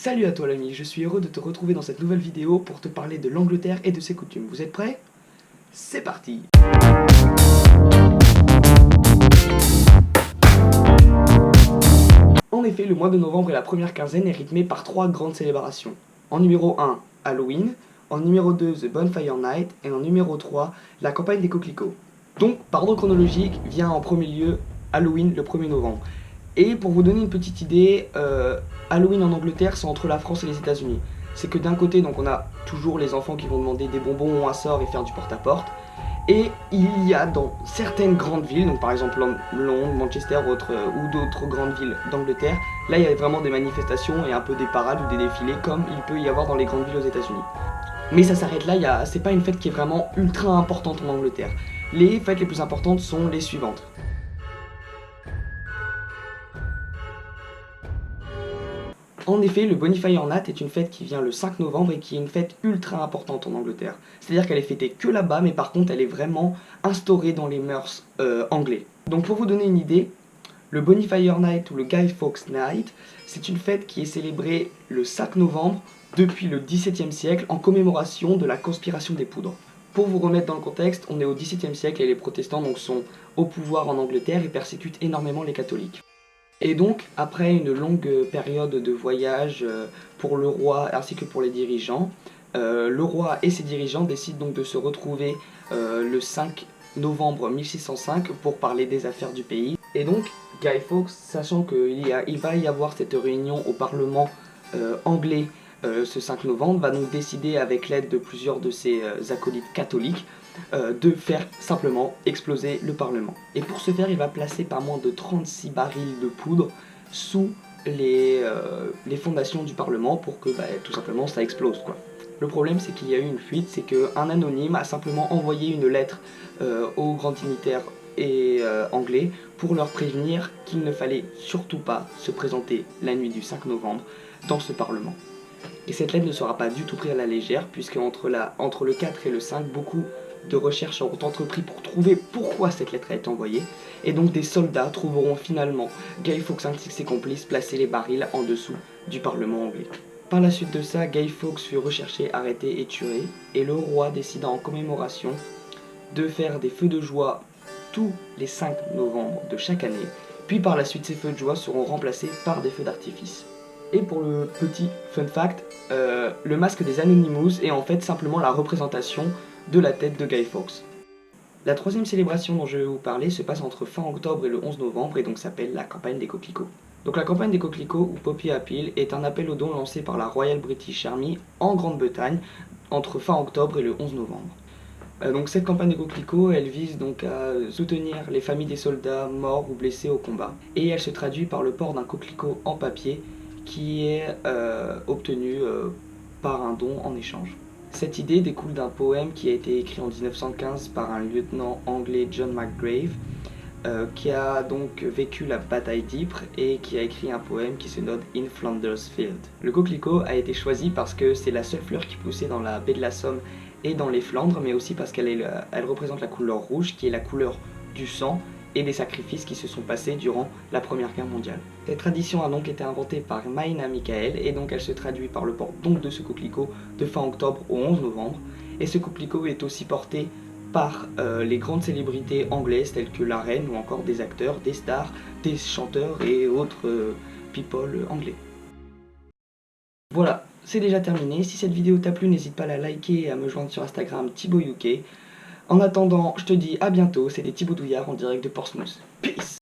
Salut à toi l'ami, je suis heureux de te retrouver dans cette nouvelle vidéo pour te parler de l'Angleterre et de ses coutumes. Vous êtes prêts? C'est parti! En effet, le mois de novembre et la première quinzaine est rythmé par trois grandes célébrations. En numéro 1, Halloween, en numéro 2, The Bonfire Night, et en numéro 3, la campagne des coquelicots. Donc, par ordre chronologique, vient en premier lieu Halloween le 1er novembre. Et pour vous donner une petite idée, Halloween en Angleterre, c'est entre la France et les États-Unis. C'est que d'un côté, donc on a toujours les enfants qui vont demander des bonbons ou un sort et faire du porte-à-porte. Et il y a dans certaines grandes villes, donc par exemple Londres, Manchester ou d'autres grandes villes d'Angleterre, là il y a vraiment des manifestations et un peu des parades ou des défilés comme il peut y avoir dans les grandes villes aux États-Unis. Mais ça s'arrête là, c'est pas une fête qui est vraiment ultra importante en Angleterre. Les fêtes les plus importantes sont les suivantes. En effet, le Bonfire Night est une fête qui vient le 5 novembre et qui est une fête ultra importante en Angleterre. C'est-à-dire qu'elle est fêtée que là-bas, mais par contre elle est vraiment instaurée dans les mœurs anglais. Donc pour vous donner une idée, le Bonfire Night ou le Guy Fawkes Night, c'est une fête qui est célébrée le 5 novembre depuis le XVIIe siècle en commémoration de la conspiration des poudres. Pour vous remettre dans le contexte, on est au XVIIe siècle et les protestants donc, sont au pouvoir en Angleterre et persécutent énormément les catholiques. Et donc, après une longue période de voyage pour le roi ainsi que pour les dirigeants, le roi et ses dirigeants décident donc de se retrouver le 5 novembre 1605 pour parler des affaires du pays. Et donc, Guy Fawkes, sachant qu'il va y avoir cette réunion au Parlement anglais ce 5 novembre, va donc décider avec l'aide de plusieurs de ses acolytes catholiques de faire simplement exploser le Parlement. Et pour ce faire, il va placer pas moins de 36 barils de poudre sous les fondations du Parlement pour que tout simplement ça explose quoi. Le problème c'est qu'il y a eu une fuite, c'est qu'un anonyme a simplement envoyé une lettre aux grands dignitaires et anglais pour leur prévenir qu'il ne fallait surtout pas se présenter la nuit du 5 novembre dans ce Parlement. Et cette lettre ne sera pas du tout prise à la légère, puisque entre le 4 et le 5, beaucoup de recherches seront entreprises pour trouver pourquoi cette lettre a été envoyée, et donc des soldats trouveront finalement Guy Fawkes ainsi que ses complices placer les barils en dessous du Parlement anglais. Par la suite de ça, Guy Fawkes fut recherché, arrêté et tué, et le roi décida en commémoration de faire des feux de joie tous les 5 novembre de chaque année, puis par la suite ces feux de joie seront remplacés par des feux d'artifice. Et pour le petit fun fact, le masque des Anonymous est en fait simplement la représentation de la tête de Guy Fawkes. La troisième célébration dont je vais vous parler se passe entre fin octobre et le 11 novembre et donc s'appelle la campagne des coquelicots. Donc la campagne des coquelicots ou Poppy Appeal est un appel aux dons lancé par la Royal British Army en Grande-Bretagne entre fin octobre et le 11 novembre. Donc cette campagne des coquelicots, elle vise donc à soutenir les familles des soldats morts ou blessés au combat. Et elle se traduit par le port d'un coquelicot en papier qui est obtenu par un don en échange. Cette idée découle d'un poème qui a été écrit en 1915 par un lieutenant anglais John McGrave qui a donc vécu la bataille d'Ypres et qui a écrit un poème qui se nomme In Flanders Field. Le coquelicot a été choisi parce que c'est la seule fleur qui poussait dans la baie de la Somme et dans les Flandres, mais aussi parce qu'elle représente la couleur rouge qui est la couleur du sang et des sacrifices qui se sont passés durant la Première Guerre mondiale. Cette tradition a donc été inventée par Maïna Michael et donc elle se traduit par le port donc de ce coquelicot de fin octobre au 11 novembre. Et ce coquelicot est aussi porté par les grandes célébrités anglaises telles que la reine ou encore des acteurs, des stars, des chanteurs et autres people anglais. Voilà, c'est déjà terminé. Si cette vidéo t'a plu, n'hésite pas à la liker et à me joindre sur Instagram ThibautUK. En attendant, je te dis à bientôt, c'était Thibaut Douillard en direct de Portsmouth. Peace!